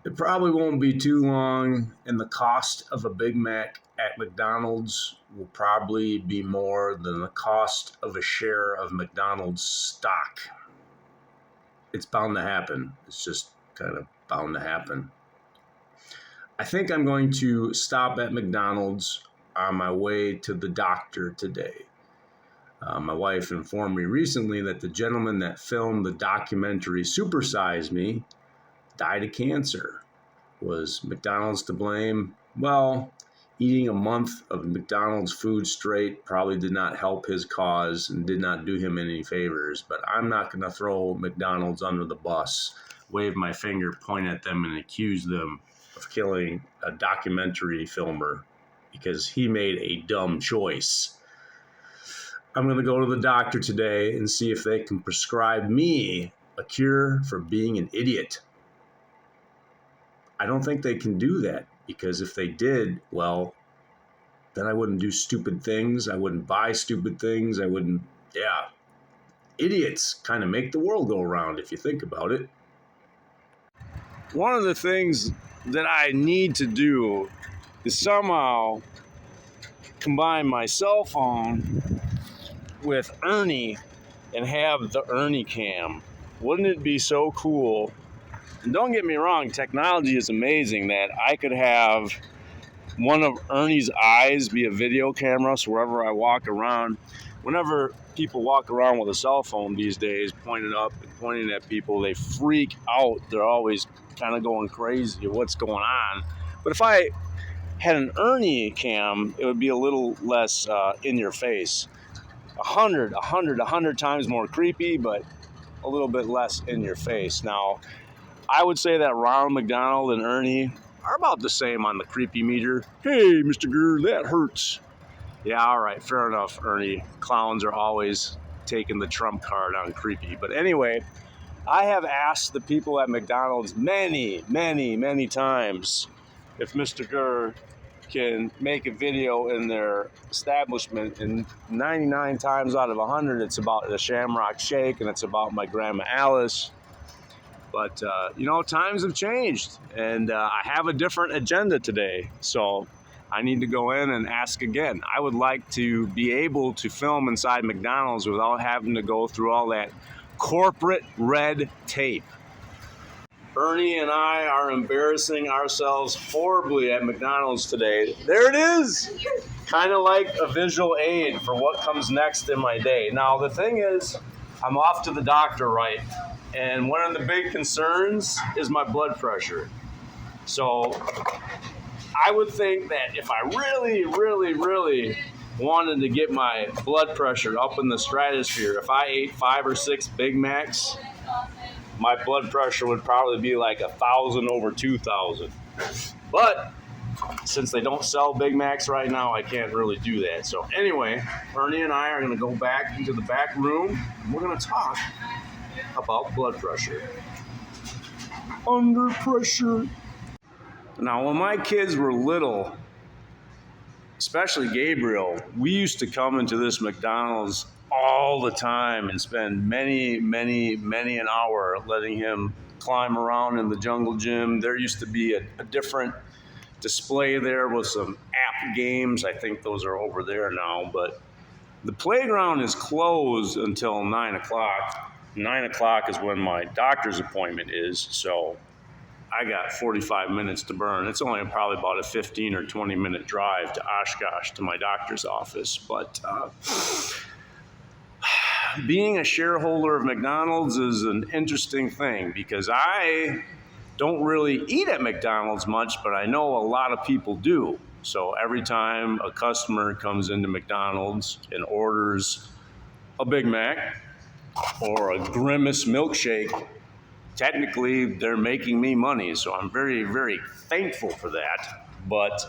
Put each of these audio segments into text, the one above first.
It probably won't be too long, and the cost of a Big Mac at McDonald's will probably be more than the cost of a share of McDonald's stock. It's bound to happen. It's just kind of bound to happen. I think I'm going to stop at McDonald's on my way to the doctor today. My wife informed me recently that the gentleman that filmed the documentary Super Size Me died of cancer. Was McDonald's to blame? Well, eating a month of McDonald's food straight probably did not help his cause and did not do him any favors, but I'm not going to throw McDonald's under the bus, wave my finger, point at them, and accuse them of killing a documentary filmer because he made a dumb choice. I'm going to go to the doctor today and see if they can prescribe me a cure for being an idiot. I don't think they can do that, because if they did, well, then I wouldn't do stupid things. I wouldn't buy stupid things. Idiots kind of make the world go around if you think about it. One of the things that I need to do is somehow combine my cell phone with Ernie and have the Ernie cam. Wouldn't it be so cool? And don't get me wrong, technology is amazing that I could have one of Ernie's eyes be a video camera, so wherever I walk around, whenever people walk around with a cell phone these days, pointing up and pointing at people, they freak out. They're always kind of going crazy. What's going on? But if I had an Ernie cam, it would be a little less in your face. 100 times more creepy, but a little bit less in your face. Now, I would say that Ronald McDonald and Ernie are about the same on the creepy meter. Hey, Mr. Grrr, that hurts. Yeah, all right, fair enough, Ernie. Clowns are always taking the trump card on creepy. But anyway, I have asked the people at McDonald's many times if Mr. Grrr can make a video in their establishment, and 99 times out of 100, it's about the Shamrock Shake and it's about my Grandma Alice. But, times have changed, and I have a different agenda today, so I need to go in and ask again. I would like to be able to film inside McDonald's without having to go through all that corporate red tape. Ernie and I are embarrassing ourselves horribly at McDonald's today. There it is! Kind of like a visual aid for what comes next in my day. Now, the thing is, I'm off to the doctor, right? And one of the big concerns is my blood pressure. So I would think that if I really wanted to get my blood pressure up in the stratosphere, if I ate 5 or 6 Big Macs, my blood pressure would probably be like 1,000 over 2,000. But since they don't sell Big Macs right now, I can't really do that. So anyway, Ernie and I are going to go back into the back room, and we're going to talk about blood pressure. Under pressure. Now, when my kids were little, especially Gabriel, we used to come into this McDonald's all the time and spend many an hour letting him climb around in the jungle gym. There used to be a different display there with some app games. I think those are over there now, but the playground is closed until 9 o'clock. 9 o'clock is when my doctor's appointment is, so I got 45 minutes to burn. It's only probably about a 15 or 20 minute drive to Oshkosh to my doctor's office. But being a shareholder of McDonald's is an interesting thing because I don't really eat at McDonald's much, but I know a lot of people do. So every time a customer comes into McDonald's and orders a Big Mac or a Grimace milkshake, technically they're making me money. So I'm very thankful for that. But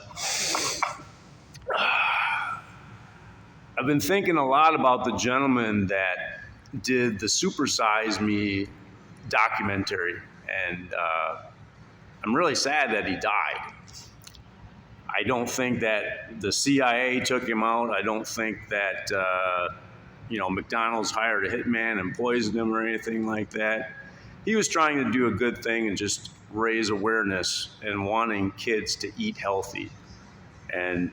I've been thinking a lot about the gentleman that did the Super Size Me documentary. And I'm really sad that he died. I don't think that the CIA took him out. I don't think that, McDonald's hired a hitman and poisoned him or anything like that. he was trying to do a good thing and just raise awareness and wanting kids to eat healthy. And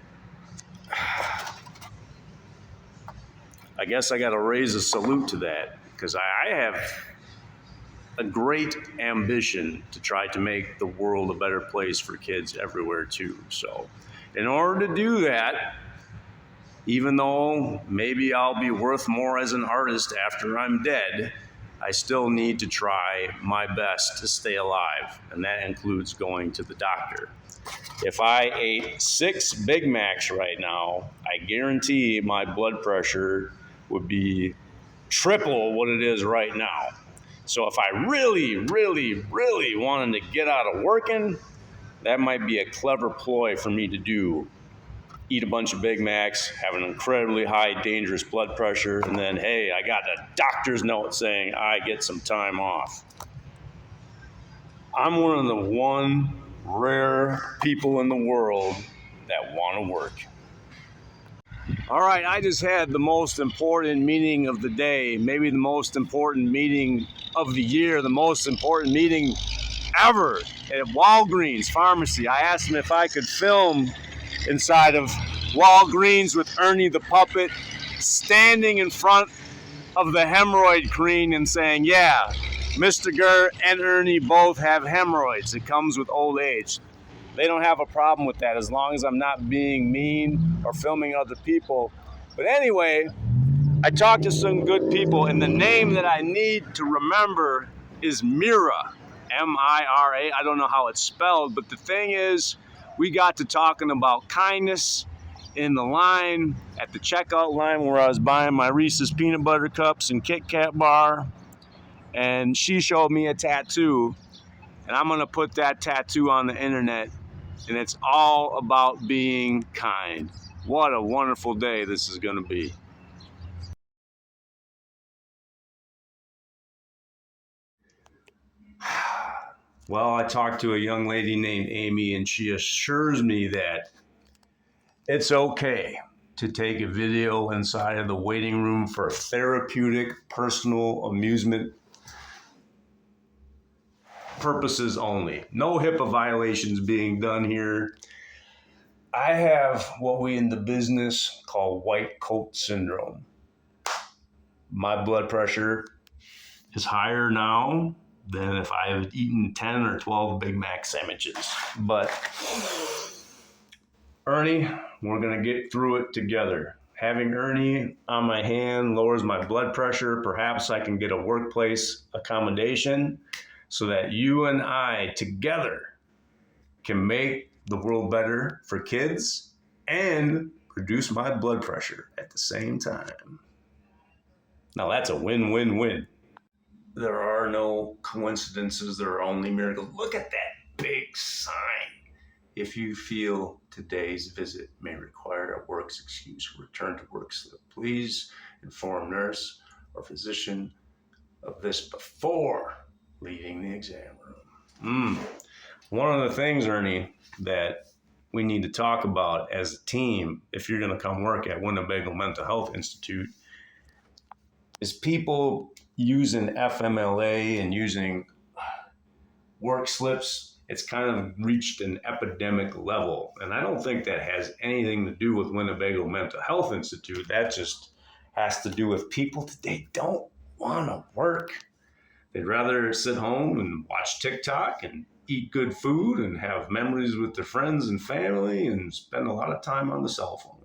I guess I got to raise a salute to that, because I have a great ambition to try to make the world a better place for kids everywhere too. So in order to do that, even though maybe I'll be worth more as an artist after I'm dead, I still need to try my best to stay alive, and that includes going to the doctor. If I ate 6 Big Macs right now, I guarantee my blood pressure would be triple what it is right now. So if I really, really, really wanted to get out of working, that might be a clever ploy for me to do. Eat a bunch of Big Macs, have an incredibly high, dangerous blood pressure, and then, hey, I got a doctor's note saying I get some time off. I'm one of the one rare people in the world that want to work. All right, I just had the most important meeting of the day, maybe the most important meeting of the year, the most important meeting ever at Walgreens Pharmacy. I asked him if I could film inside of Walgreens with Ernie the puppet standing in front of the hemorrhoid queen and saying, yeah, Mrgrrr and Ernie both have hemorrhoids. It comes with old age. They don't have a problem with that as long as I'm not being mean or filming other people. But anyway, I talked to some good people, and the name that I need to remember is Mira, M-I-R-A. I don't know how it's spelled, but the thing is, we got to talking about kindness in the line, at the checkout line where I was buying my Reese's peanut butter cups and Kit Kat bar, and she showed me a tattoo, and I'm gonna put that tattoo on the internet, and it's all about being kind. What a wonderful day this is gonna be. Well, I talked to a young lady named Amy, and she assures me that it's okay to take a video inside of the waiting room for therapeutic, personal amusement purposes only. No HIPAA violations being done here. I have what we in the business call white coat syndrome. My blood pressure is higher now than if I had eaten 10 or 12 Big Mac sandwiches. But Ernie, we're going to get through it together. Having Ernie on my hand lowers my blood pressure. Perhaps I can get a workplace accommodation so that you and I together can make the world better for kids and reduce my blood pressure at the same time. Now that's a win-win-win. There are no coincidences, there are only miracles. Look at that big sign. If you feel today's visit may require a works excuse or return to work slip, please inform nurse or physician of this before leaving the exam room. One of the things, Ernie, that we need to talk about as a team, if you're going to come work at Winnebago Mental Health Institute, is people using FMLA and using work slips. It's kind of reached an epidemic level. And I don't think that has anything to do with Winnebago Mental Health Institute. That just has to do with people that they don't want to work. They'd rather sit home and watch TikTok and eat good food and have memories with their friends and family and spend a lot of time on the cell phone.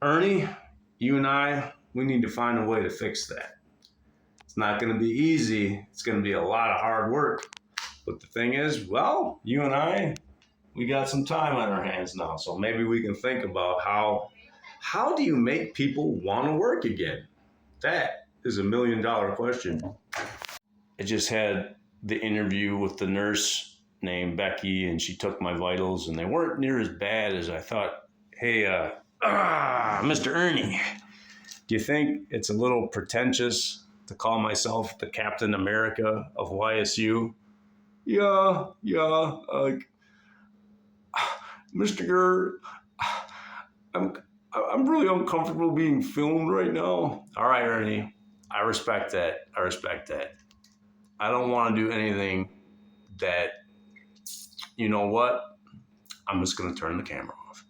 Ernie, you and I, we need to find a way to fix that. It's not going to be easy. It's going to be a lot of hard work. But the thing is, well, you and I, we got some time on our hands now. So maybe we can think about how do you make people want to work again? That is $1 million question. I just had the interview with the nurse named Becky, and she took my vitals, and they weren't near as bad as I thought. Hey, Mr. Ernie, do you think it's a little pretentious to call myself the Captain America of YSU? Yeah, Mrgrrr, I'm really uncomfortable being filmed right now. All right, Ernie, I respect that. I don't want to do anything that, you know what? I'm just going to turn the camera off.